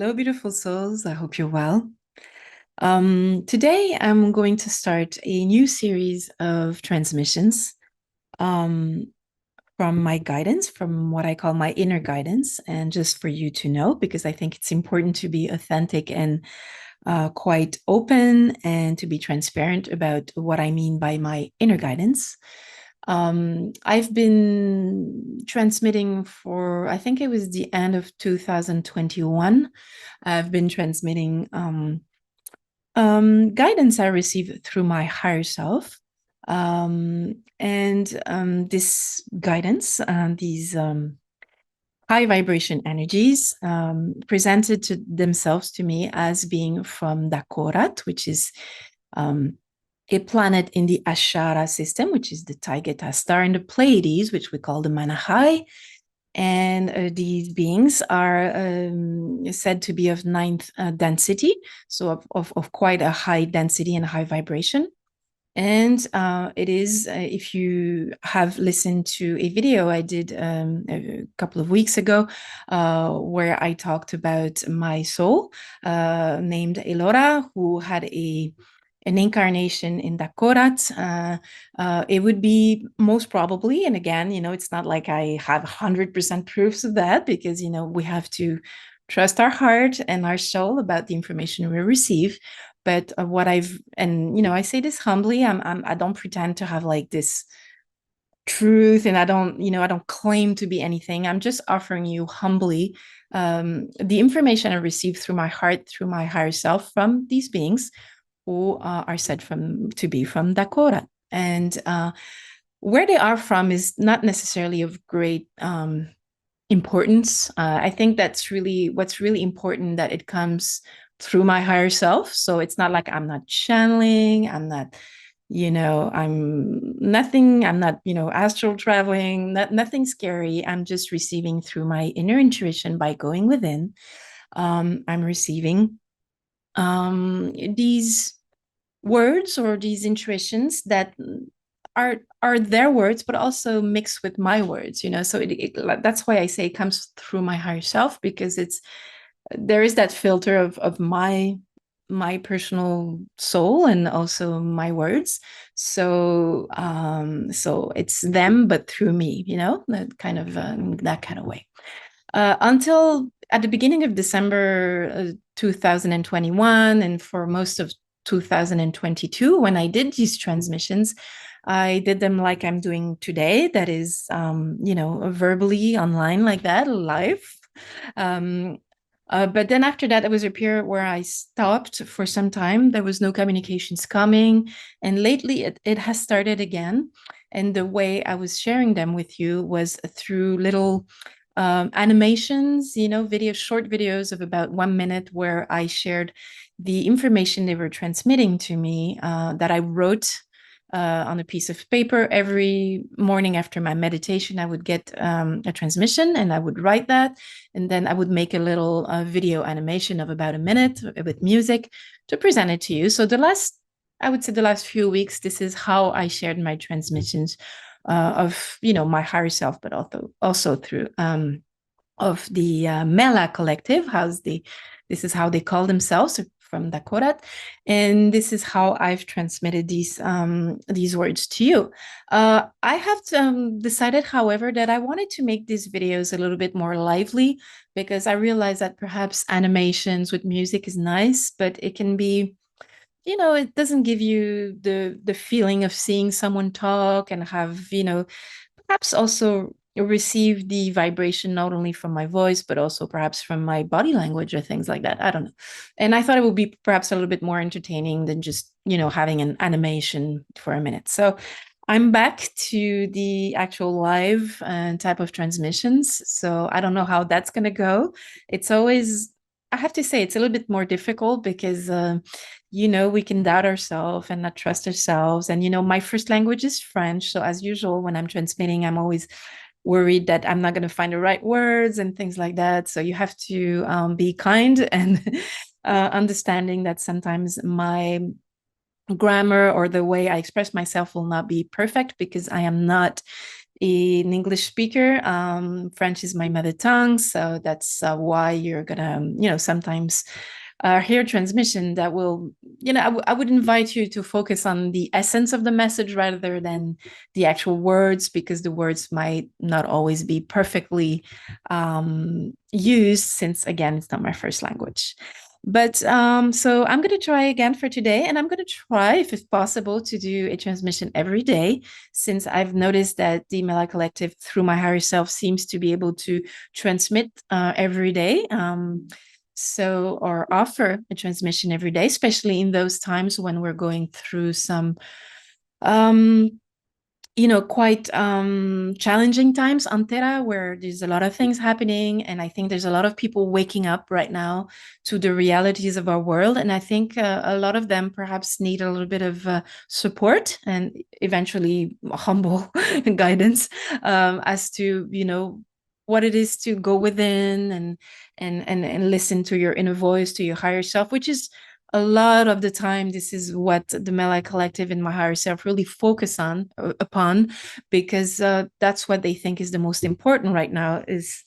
Hello, beautiful souls. I hope you're well. Today, I'm going to start a new series of transmissions um, from my guidance, from what I call my inner guidance, and just for you to know, because I think it's important to be authentic and quite open and to be transparent about what I mean by my inner guidance. I've been transmitting for, I think it was the end of 2021. I've been transmitting guidance I received through my higher self. And this guidance, these high vibration energies, presented to themselves to me as being from Dakoorat, which is um, a planet in the Ashaara system, which is the Taygeta star, and the Pleiades, which we call the Manahu. And these beings are said to be of ninth density, so of quite a high density and high vibration. And it is, if you have listened to a video I did a couple of weeks ago, where I talked about my soul named Elora, who had an incarnation in Dakoorat, it would be most probably, and again, it's not like I have 100% proofs of that, because, we have to trust our heart and our soul about the information we receive. But what I say this humbly, I don't pretend to have like this truth, and I don't claim to be anything. I'm just offering you humbly the information I received through my heart, through my higher self, from these beings who are said to be from Dakoorat. And where they are from is not necessarily of great importance. I think that's really what's really important, that it comes through my higher self. So it's not like I'm not channeling, I'm not, I'm nothing, I'm not, astral traveling, nothing scary. I'm just receiving through my inner intuition by going within. I'm receiving these words or these intuitions that are their words, but also mixed with my words. So that's why I say it comes through my higher self, because there is that filter of my personal soul and also my words. So it's them, but through me, that kind of way. Until at the beginning of December 2021, and for most of 2022, when I did these transmissions, I did them like I'm doing today. That is, verbally online like that, live. But then after that, there was a period where I stopped for some time. There was no communications coming. And lately it has started again. And the way I was sharing them with you was through little animations, short videos of about 1 minute, where I shared the information they were transmitting to me, that I wrote on a piece of paper. Every morning after my meditation, I would get a transmission, and I would write that. And then I would make a little video animation of about a minute with music to present it to you. So I would say the last few weeks, this is how I shared my transmissions of, my higher self, but also through of the Mella collective. This is how they call themselves, from Dakoorat, and this is how I've transmitted these words to you. I have decided, however, that I wanted to make these videos a little bit more lively, because I realized that perhaps animations with music is nice, but it can be, it doesn't give you the feeling of seeing someone talk and have, perhaps also receive the vibration not only from my voice, but also perhaps from my body language or things like that. I don't know. And I thought it would be perhaps a little bit more entertaining than just, having an animation for a minute. So I'm back to the actual live type of transmissions. So I don't know how that's going to go. It's always, I have to say, it's a little bit more difficult, because we can doubt ourselves and not trust ourselves. And, my first language is French. So as usual, when I'm transmitting, I'm always worried that I'm not going to find the right words and things like that. So you have to be kind and understanding that sometimes my grammar or the way I express myself will not be perfect, because I am not an English speaker. French is my mother tongue, so that's why you're gonna, sometimes hear transmission that will, I would invite you to focus on the essence of the message rather than the actual words, because the words might not always be perfectly used, since again, it's not my first language. But so I'm going to try again for today, and I'm going to try, if it's possible, to do a transmission every day, since I've noticed that the Mella Collective, through my higher self, seems to be able to transmit every day. Or offer a transmission every day, especially in those times when we're going through some quite challenging times on Terra, where there's a lot of things happening. And I think there's a lot of people waking up right now to the realities of our world. And I think a lot of them perhaps need a little bit of support and eventually humble guidance as to, what it is to go within and listen to your inner voice, to your higher self, which is a lot of the time, this is what the Mella Collective and my higher self really focus upon, because that's what they think is the most important right now, is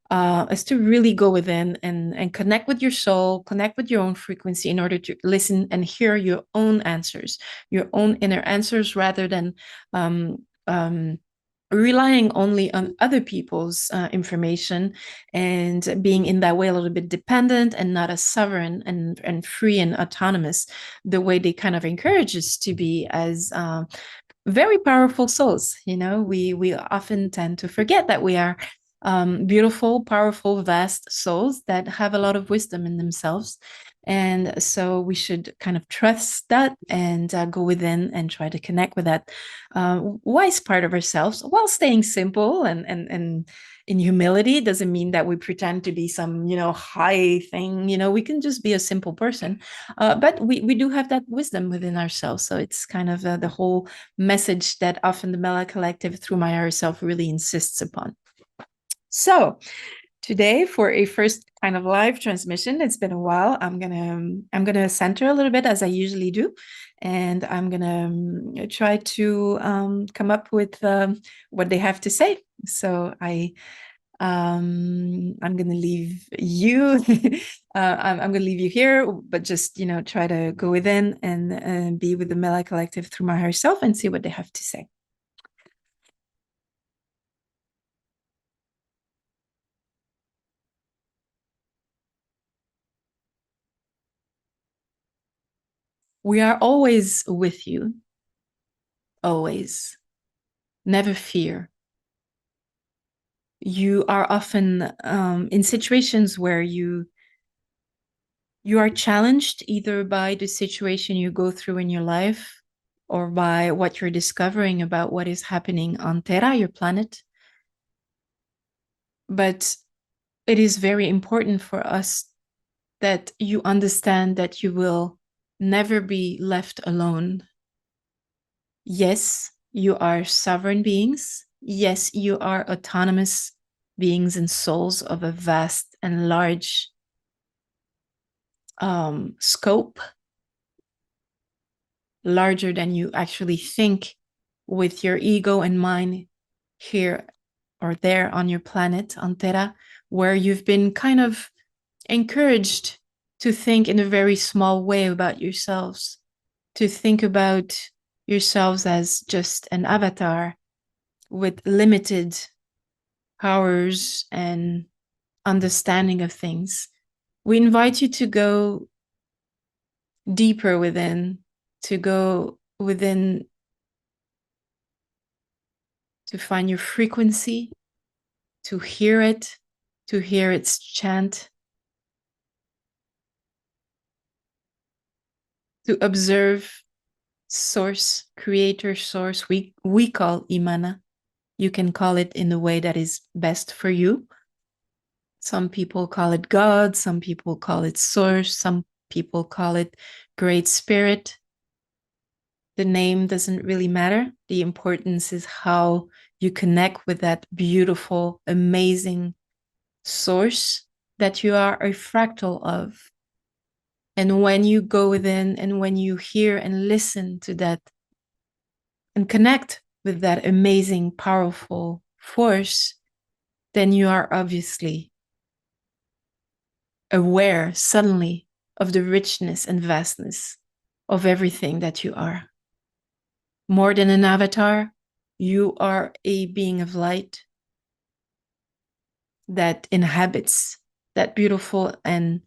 to really go within and connect with your soul, connect with your own frequency, in order to listen and hear your own answers, your own inner answers, rather than um, um, relying only on other people's information, and being in that way a little bit dependent and not as sovereign and free and autonomous, the way they kind of encourage us to be as very powerful souls. We often tend to forget that we are beautiful, powerful, vast souls that have a lot of wisdom in themselves. And so we should kind of trust that and go within and try to connect with that wise part of ourselves, while staying simple and in humility. Doesn't mean that we pretend to be some high thing. We can just be a simple person, but we do have that wisdom within ourselves. So it's kind of the whole message that often the Mella Collective, through my higher self, really insists upon. So today, for a first kind of live transmission, it's been a while. I'm gonna center a little bit, as I usually do, and I'm gonna try to come up with what they have to say. So I'm gonna leave you. I'm gonna leave you here, but just try to go within and be with the Mella Collective through my higher self and see what they have to say. We are always with you, always. Never fear. You are often in situations where you are challenged, either by the situation you go through in your life, or by what you're discovering about what is happening on Terra, your planet. But it is very important for us that you understand that you will never be left alone. Yes, you are sovereign beings. Yes, you are autonomous beings and souls of a vast and large scope, larger than you actually think with your ego and mind here or there on your planet, on Terra, where you've been kind of encouraged to think in a very small way about yourselves, to think about yourselves as just an avatar with limited powers and understanding of things. We invite you to go deeper within, to go within, to find your frequency, to hear its chant, to observe source, creator source, we call Imana. You can call it in the way that is best for you. Some people call it God, some people call it source, some people call it Great Spirit. The name doesn't really matter. The importance is how you connect with that beautiful, amazing source that you are a fractal of. And when you go within and when you hear and listen to that and connect with that amazing, powerful force, then you are obviously aware suddenly of the richness and vastness of everything that you are. More than an avatar, you are a being of light that inhabits that beautiful and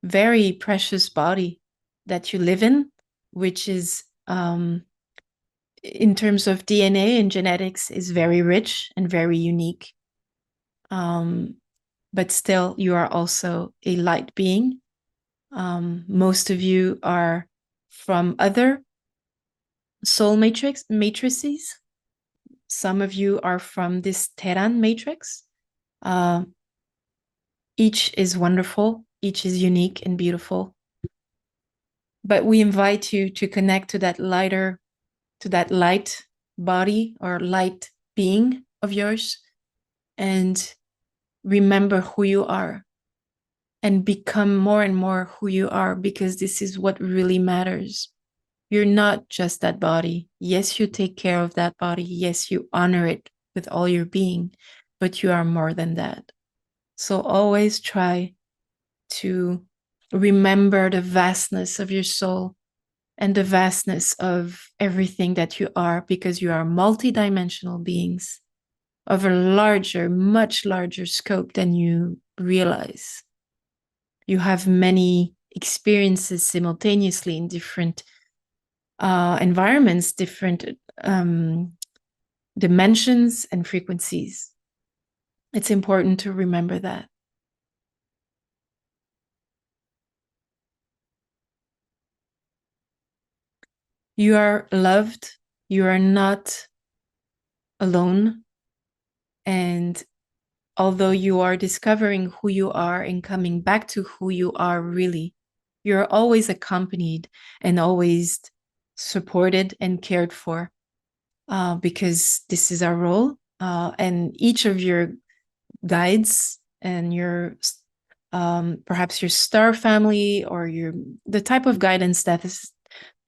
very precious body that you live in, which is, in terms of DNA and genetics, is very rich and very unique. But still, you are also a light being. Most of you are from other soul matrices. Some of you are from this Terran matrix. Each is wonderful. Each is unique and beautiful. But we invite you to connect to that light body or light being of yours, and remember who you are and become more and more who you are, because this is what really matters. You're not just that body. Yes, you take care of that body. Yes, you honor it with all your being, but you are more than that. So always try to remember the vastness of your soul and the vastness of everything that you are, because you are multidimensional beings of a larger, much larger scope than you realize. You have many experiences simultaneously in different environments, different dimensions and frequencies. It's important to remember that. You are loved. You are not alone. And although you are discovering who you are and coming back to who you are really, you're always accompanied and always supported and cared for, because this is our role. And each of your guides and your perhaps your star family, or the type of guidance that is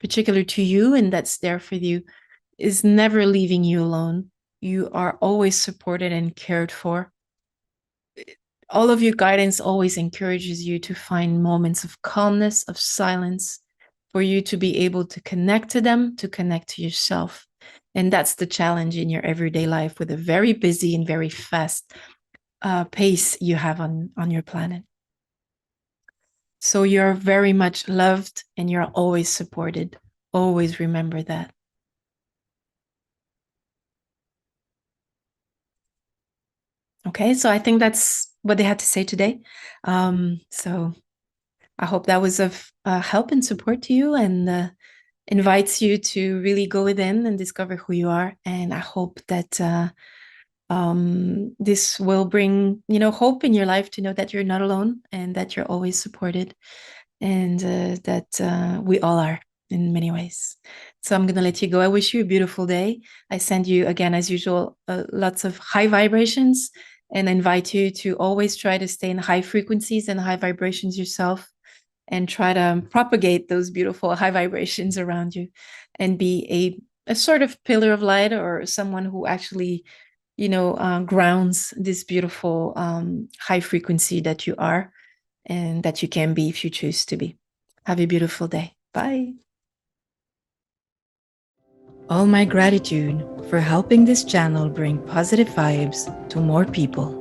particular to you and that's there for you, is never leaving you alone. You are always supported and cared for. All of your guidance always encourages you to find moments of calmness, of silence, for you to be able to connect to them, to connect to yourself. And that's the challenge in your everyday life with a very busy and very fast pace you have on your planet. So you're very much loved and you're always supported. Always remember that. Okay, so I think that's what they had to say today. So I hope that was of help and support to you, and invites you to really go within and discover who you are. And I hope that this will bring, hope in your life to know that you're not alone and that you're always supported, and that we all are in many ways. So I'm going to let you go. I wish you a beautiful day. I send you, again, as usual, lots of high vibrations, and invite you to always try to stay in high frequencies and high vibrations yourself, and try to propagate those beautiful high vibrations around you, and be a sort of pillar of light, or someone who actually, grounds this beautiful high frequency that you are, and that you can be if you choose to be. Have a beautiful day. Bye. All my gratitude for helping this channel bring positive vibes to more people.